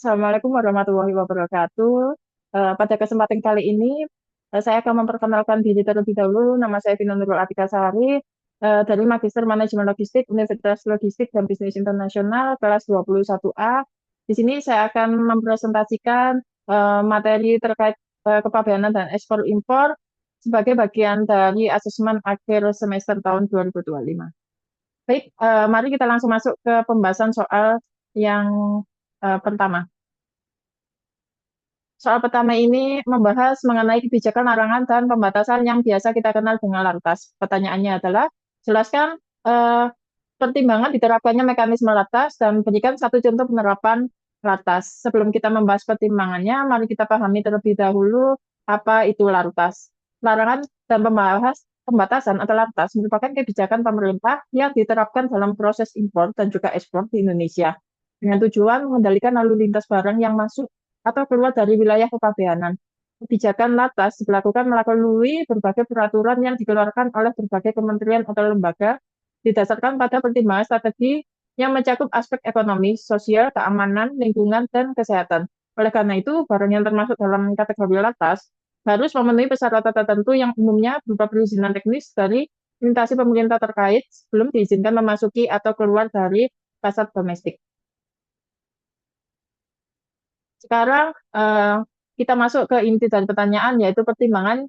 Assalamualaikum warahmatullahi wabarakatuh. Pada kesempatan kali ini, saya akan memperkenalkan diri terlebih dahulu. Nama saya Vina Nurul Atika Sari, dari Magister Manajemen Logistik Universitas Logistik dan Bisnis Internasional kelas 21A. Di sini saya akan mempresentasikan materi terkait kepabeanan dan ekspor impor sebagai bagian dari asesmen akhir semester tahun 2025. Baik, mari kita langsung masuk ke pembahasan soal yang pertama. Soal pertama ini membahas mengenai kebijakan larangan dan pembatasan yang biasa kita kenal dengan LARTAS. Pertanyaannya adalah, jelaskan pertimbangan diterapkannya mekanisme LARTAS dan berikan satu contoh penerapan LARTAS. Sebelum kita membahas pertimbangannya, mari kita pahami terlebih dahulu apa itu LARTAS. Larangan dan pembatasan atau LARTAS merupakan kebijakan pemerintah yang diterapkan dalam proses impor dan juga ekspor di Indonesia dengan tujuan mengendalikan lalu lintas barang yang masuk atau keluar dari wilayah kepabeanan. Kebijakan LARTAS dilakukan melalui berbagai peraturan yang dikeluarkan oleh berbagai kementerian atau lembaga didasarkan pada pertimbangan strategi yang mencakup aspek ekonomi, sosial, keamanan, lingkungan, dan kesehatan. Oleh karena itu, barang yang termasuk dalam kategori LARTAS harus memenuhi persyaratan tertentu yang umumnya berupa perizinan teknis dari instansi pemerintah terkait sebelum diizinkan memasuki atau keluar dari pasar domestik. Sekarang kita masuk ke inti dari pertanyaan, yaitu pertimbangan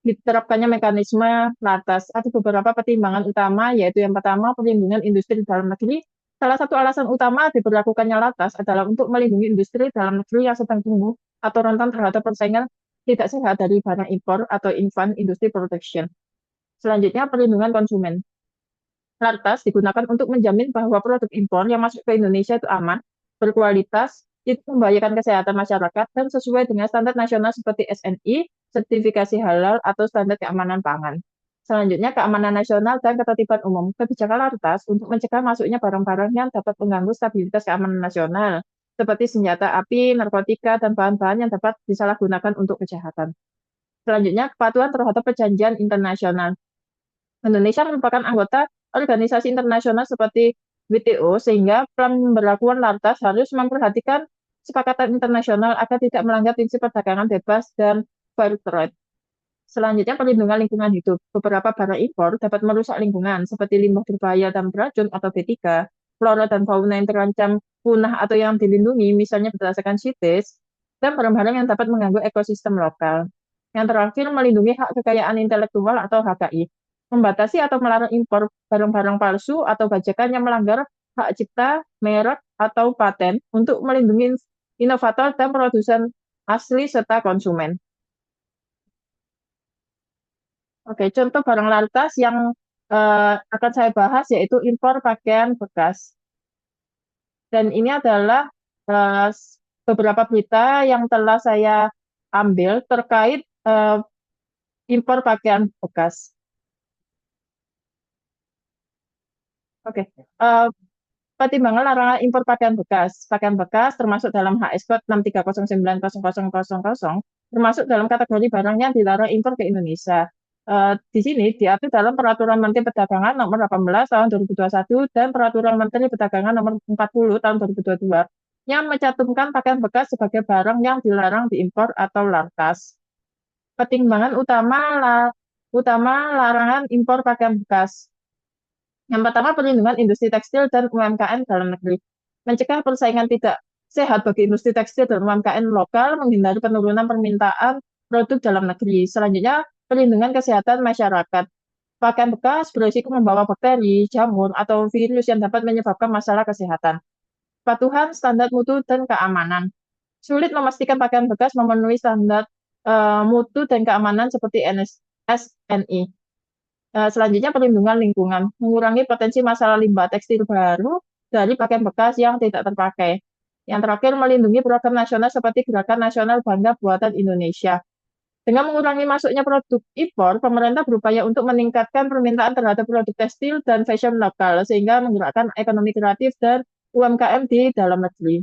diterapkannya mekanisme LARTAS. Ada beberapa pertimbangan utama, yaitu yang pertama, perlindungan industri dalam negeri. Salah satu alasan utama diberlakukannya LARTAS adalah untuk melindungi industri dalam negeri yang sedang tumbuh atau rentan terhadap persaingan tidak sehat dari barang impor atau infant industry protection. Selanjutnya, perlindungan konsumen. LARTAS digunakan untuk menjamin bahwa produk impor yang masuk ke Indonesia itu aman, berkualitas, tidak membahayakan kesehatan masyarakat, dan sesuai dengan standar nasional seperti SNI, sertifikasi halal, atau standar keamanan pangan. Selanjutnya, keamanan nasional dan ketertiban umum. Kebijakan LARTAS untuk mencegah masuknya barang-barang yang dapat mengganggu stabilitas keamanan nasional, seperti senjata api, narkotika, dan bahan-bahan yang dapat disalahgunakan untuk kejahatan. Selanjutnya, kepatuhan terhadap perjanjian internasional. Indonesia merupakan anggota organisasi internasional seperti WTO, sehingga pemberlakuan LARTAS harus memperhatikan kesepakatan internasional agar tidak melanggar prinsip perdagangan bebas dan fair trade. Selanjutnya, perlindungan lingkungan hidup. Beberapa barang impor dapat merusak lingkungan, seperti limbah berbahaya dan beracun atau B3, flora dan fauna yang terancam punah atau yang dilindungi, misalnya berdasarkan CITES, dan barang-barang yang dapat mengganggu ekosistem lokal. Yang terakhir, melindungi hak kekayaan intelektual atau HKI. Membatasi atau melarang impor barang-barang palsu atau bajakan yang melanggar hak cipta, merek, atau paten untuk melindungi inovator dan produsen asli serta konsumen. Oke, contoh barang LARTAS yang akan saya bahas yaitu impor pakaian bekas. Dan ini adalah eh, beberapa berita yang telah saya ambil terkait impor pakaian bekas. Oke, eh, pertimbangan larangan impor pakaian bekas. Pakaian bekas termasuk dalam HS Code 630900000, termasuk dalam kategori barang yang dilarang impor ke Indonesia. Di sini diatur dalam Peraturan Menteri Perdagangan Nomor 18 Tahun 2021 dan Peraturan Menteri Perdagangan Nomor 40 Tahun 2022 yang mencantumkan pakaian bekas sebagai barang yang dilarang diimpor atau LARTAS. Pertimbangan utama larangan impor pakaian bekas. Yang pertama, perlindungan industri tekstil dan UMKM dalam negeri. Mencegah persaingan tidak sehat bagi industri tekstil dan UMKM lokal, menghindari penurunan permintaan produk dalam negeri. Selanjutnya, perlindungan kesehatan masyarakat. Pakaian bekas berisiko membawa bakteri, jamur, atau virus yang dapat menyebabkan masalah kesehatan. Kepatuhan standar mutu dan keamanan. Sulit memastikan pakaian bekas memenuhi standar mutu dan keamanan seperti SNI. Selanjutnya, perlindungan lingkungan, mengurangi potensi masalah limbah tekstil baru dari pakaian bekas yang tidak terpakai. Yang terakhir, melindungi program nasional seperti Gerakan Nasional Bangga Buatan Indonesia. Dengan mengurangi masuknya produk impor, pemerintah berupaya untuk meningkatkan permintaan terhadap produk tekstil dan fashion lokal, sehingga menggerakkan ekonomi kreatif dan UMKM di dalam negeri.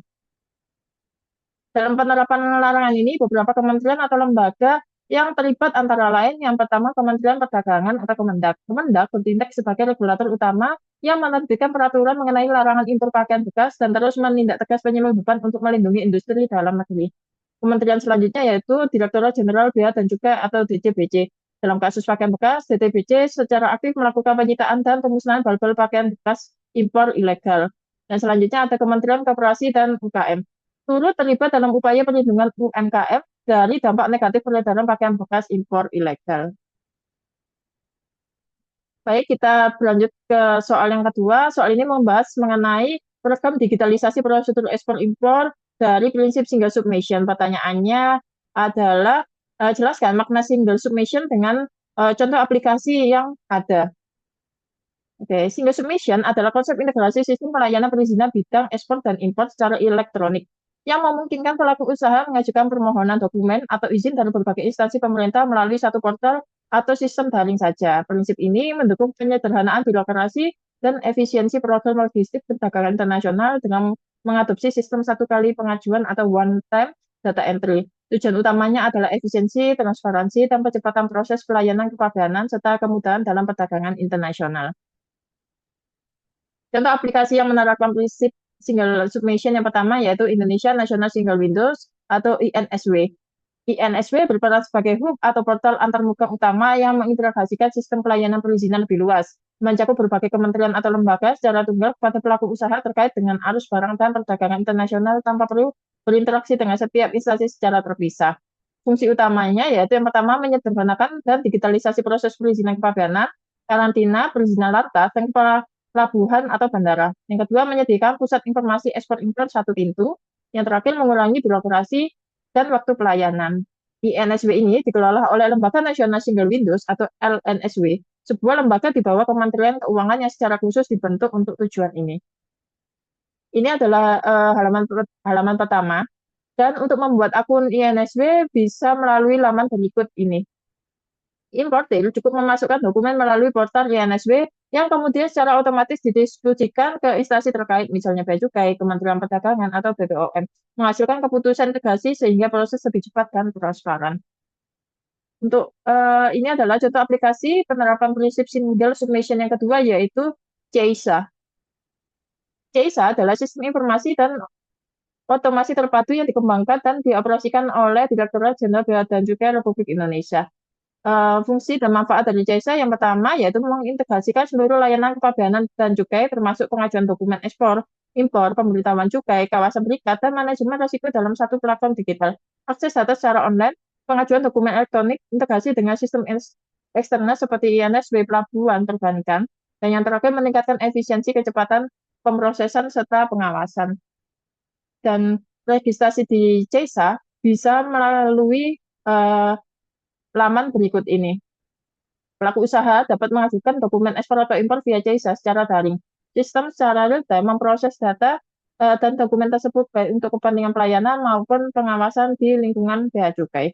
Dalam penerapan larangan ini, beberapa kementerian atau lembaga yang terlibat antara lain, yang pertama Kementerian Perdagangan atau Kemendak. Kemendak bertindak sebagai regulator utama yang menerbitkan peraturan mengenai larangan impor pakaian bekas dan terus menindak tegas penyelundupan untuk melindungi industri dalam negeri. Kementerian selanjutnya yaitu Direktorat Jenderal Bea dan Cukai atau DJBC. Dalam kasus pakaian bekas, DTBC secara aktif melakukan penyitaan dan pemusnahan bal-bal pakaian bekas impor ilegal. Dan selanjutnya ada Kementerian Koperasi dan UKM. Turut terlibat dalam upaya perlindungan UMKM dari dampak negatif peredaran pakaian bekas impor ilegal. Baik, kita berlanjut ke soal yang kedua. Soal ini membahas mengenai program digitalisasi prosedur ekspor impor dari prinsip single submission. Pertanyaannya adalah jelaskan makna single submission dengan contoh aplikasi yang ada. Oke, single submission adalah konsep integrasi sistem pelayanan perizinan bidang ekspor dan impor secara elektronik yang memungkinkan pelaku usaha mengajukan permohonan dokumen atau izin dari berbagai instansi pemerintah melalui satu portal atau sistem daring saja. Prinsip ini mendukung penyederhanaan birokrasi dan efisiensi program logistik perdagangan internasional dengan mengadopsi sistem satu kali pengajuan atau one time data entry. Tujuan utamanya adalah efisiensi, transparansi, dan percepatan proses pelayanan kepabeanan serta kemudahan dalam perdagangan internasional. Contoh aplikasi yang menerapkan prinsip single submission yang pertama yaitu Indonesia National Single Windows atau INSW. INSW berperan sebagai hub atau portal antarmuka utama yang mengintegrasikan sistem pelayanan perizinan lebih luas, mencakup berbagai kementerian atau lembaga secara tunggal kepada pelaku usaha terkait dengan arus barang dan perdagangan internasional tanpa perlu berinteraksi dengan setiap instansi secara terpisah. Fungsi utamanya yaitu yang pertama menyederhanakan dan digitalisasi proses perizinan kepabeanan, karantina, perizinan lantas, dan pelabuhan atau bandara. Yang kedua, menyediakan pusat informasi ekspor impor satu pintu. Yang terakhir, mengurangi birokrasi dan waktu pelayanan. INSW ini dikelola oleh Lembaga Nasional Single Windows atau LNSW, sebuah lembaga di bawah Kementerian Keuangan yang secara khusus dibentuk untuk tujuan ini. Ini adalah halaman pertama. Dan untuk membuat akun INSW bisa melalui laman berikut ini. Importir cukup memasukkan dokumen melalui portal INSW yang kemudian secara otomatis didistribusikan ke instansi terkait, misalnya Bea Cukai, Kementerian Perdagangan, atau BPOM, menghasilkan keputusan integrasi sehingga proses lebih cepat dan transparan. Untuk ini adalah contoh aplikasi penerapan prinsip single submission yang kedua, yaitu CISA. CISA adalah sistem informasi dan otomasi terpadu yang dikembangkan dan dioperasikan oleh Direktorat Jenderal Bea dan Cukai Republik Indonesia. Fungsi dan manfaat dari CISA yang pertama yaitu mengintegrasikan seluruh layanan kepabeanan dan cukai termasuk pengajuan dokumen ekspor, impor, pemberitahuan cukai, kawasan berikat, dan manajemen risiko dalam satu platform digital. Akses data secara online, pengajuan dokumen elektronik, integrasi dengan sistem eksternal seperti INSW, pelabuhan, perbankan, dan yang terakhir meningkatkan efisiensi kecepatan pemrosesan serta pengawasan. Dan registrasi di CISA bisa melalui laman berikut ini. Pelaku usaha dapat mengajukan dokumen ekspor atau impor via CISA secara daring. Sistem secara real-time memproses data dan dokumen tersebut baik untuk kepentingan pelayanan maupun pengawasan di lingkungan Bea Cukai.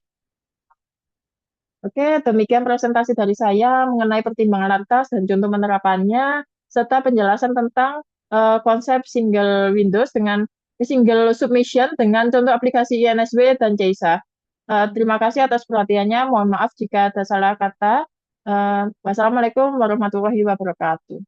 Oke, demikian presentasi dari saya mengenai pertimbangan lantas dan contoh penerapannya, serta penjelasan tentang konsep single Windows dengan single submission dengan contoh aplikasi INSW dan CISA. Terima kasih atas perhatiannya. Mohon maaf jika ada salah kata. Wassalamualaikum warahmatullahi wabarakatuh.